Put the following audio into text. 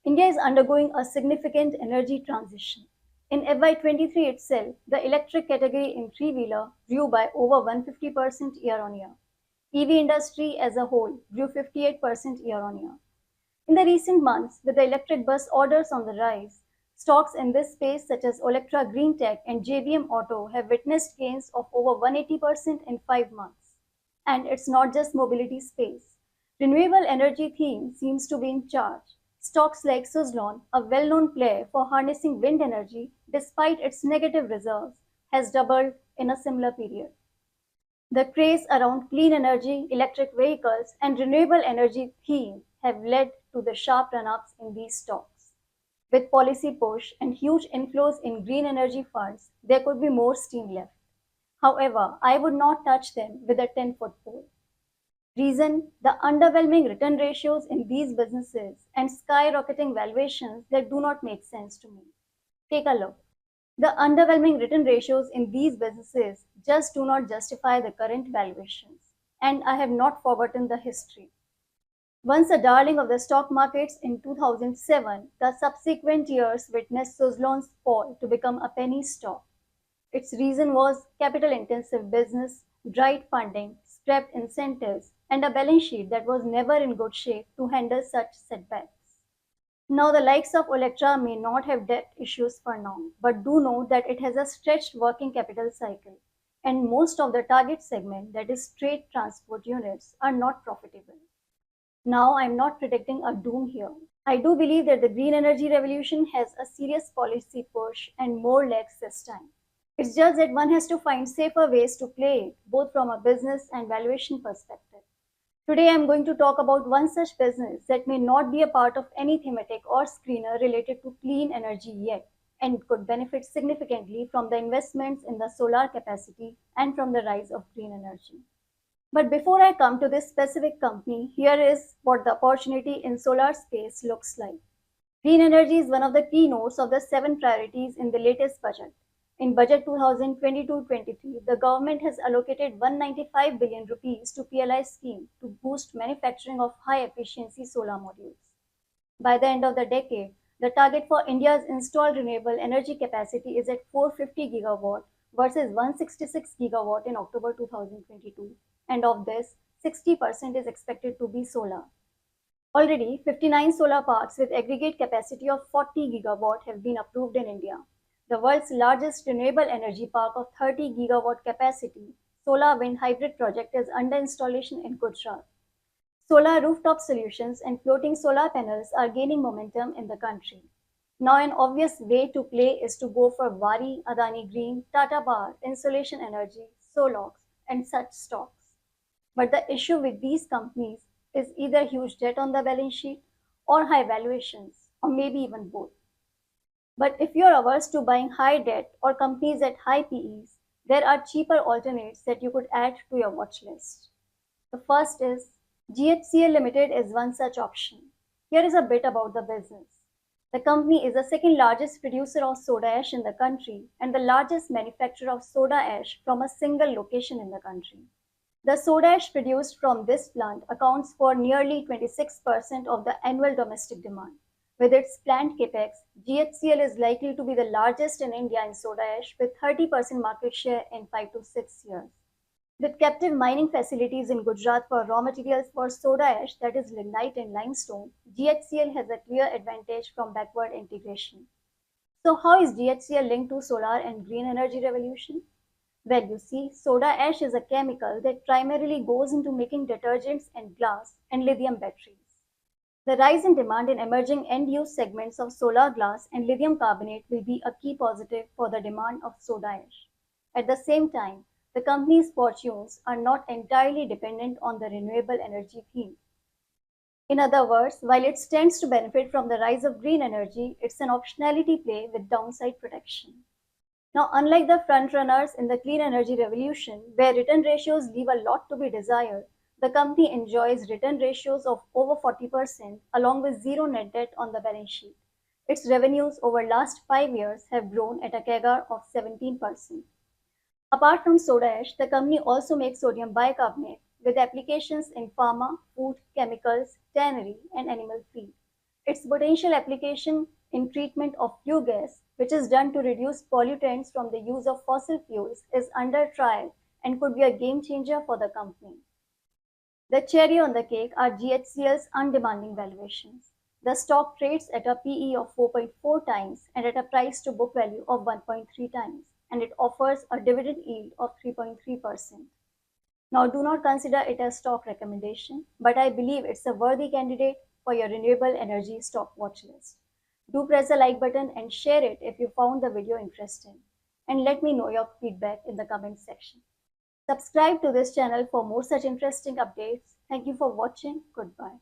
India is undergoing a significant energy transition. In FY23 itself, the electric category in three-wheeler grew by over 150% year-on-year. EV industry as a whole grew 58% year-on-year. In the recent months, with the electric bus orders on the rise, stocks in this space such as Olectra, Greentech, and JBM Auto have witnessed gains of over 180% in 5 months. And it's not just mobility space. Renewable energy theme seems to be in charge. Stocks like Suzlon, a well-known player for harnessing wind energy despite its negative reserves, has doubled in a similar period. The craze around clean energy, electric vehicles, and renewable energy theme have led to the sharp run-ups in these stocks. With policy push and huge inflows in green energy funds, there could be more steam left. However, I would not touch them with a 10-foot pole. Reason: the underwhelming return ratios in these businesses and skyrocketing valuations that do not make sense to me. Take a look. The underwhelming return ratios in these businesses just do not justify the current valuations. And I have not forgotten the history. Once a darling of the stock markets in 2007, the subsequent years witnessed Suzlon's fall to become a penny stock. Its reason was capital-intensive business, dried funding, scrapped incentives, and a balance sheet that was never in good shape to handle such setbacks. Now, the likes of Olectra may not have debt issues for now, but do know that it has a stretched working capital cycle, and most of the target segment, that is trade transport units, are not profitable. Now, I'm not predicting a doom here. I do believe that the green energy revolution has a serious policy push and more legs this time. It's just that one has to find safer ways to play it, both from a business and valuation perspective. Today, I'm going to talk about one such business that may not be a part of any thematic or screener related to clean energy yet, and could benefit significantly from the investments in the solar capacity and from the rise of green energy. But before I come to this specific company, here is what the opportunity in solar space looks like. Green energy is one of the keynotes of the 7 priorities in the latest budget. In Budget 2022-23, the government has allocated 195 billion rupees to PLI scheme to boost manufacturing of high-efficiency solar modules. By the end of the decade, the target for India's installed renewable energy capacity is at 450 gigawatt versus 166 gigawatt in October 2022, and of this, 60% is expected to be solar. Already, 59 solar parks with aggregate capacity of 40 gigawatt have been approved in India. The world's largest renewable energy park of 30 gigawatt capacity, solar wind hybrid project, is under installation in Gujarat. Solar rooftop solutions and floating solar panels are gaining momentum in the country. Now, an obvious way to play is to go for Wari, Adani Green, Tata Power, Insolation Energy, Solox, and such stocks. But the issue with these companies is either huge debt on the balance sheet or high valuations, or maybe even both. But if you're averse to buying high debt or companies at high PEs, there are cheaper alternates that you could add to your watch list. The first is GHCL Limited is one such option. Here is a bit about the business. The company is the second largest producer of soda ash in the country and the largest manufacturer of soda ash from a single location in the country. The soda ash produced from this plant accounts for nearly 26% of the annual domestic demand. With its planned capex, GHCL is likely to be the largest in India in soda ash with 30% market share in 5 to 6 years. With captive mining facilities in Gujarat for raw materials for soda ash, that is lignite and limestone, GHCL has a clear advantage from backward integration. So how is GHCL linked to solar and green energy revolution? Well, you see, soda ash is a chemical that primarily goes into making detergents and glass and lithium batteries. The rise in demand in emerging end-use segments of solar glass and lithium carbonate will be a key positive for the demand of soda ash. At the same time, the company's fortunes are not entirely dependent on the renewable energy theme. In other words, while it stands to benefit from the rise of green energy, it's an optionality play with downside protection. Now, unlike the frontrunners in the clean energy revolution, where return ratios leave a lot to be desired, the company enjoys return ratios of over 40% along with zero net debt on the balance sheet. Its revenues over last 5 years have grown at a CAGR of 17%. Apart from soda ash, the company also makes sodium bicarbonate with applications in pharma, food, chemicals, tannery, and animal feed. Its potential application in treatment of flue gas, which is done to reduce pollutants from the use of fossil fuels, is under trial and could be a game changer for the company. The cherry on the cake are GHCL's undemanding valuations. The stock trades at a PE of 4.4 times and at a price to book value of 1.3 times, and it offers a dividend yield of 3.3%. Now, do not consider it a stock recommendation, but I believe it's a worthy candidate for your renewable energy stock watch list. Do press the like button and share it if you found the video interesting. And let me know your feedback in the comment section. Subscribe to this channel for more such interesting updates. Thank you for watching. Goodbye.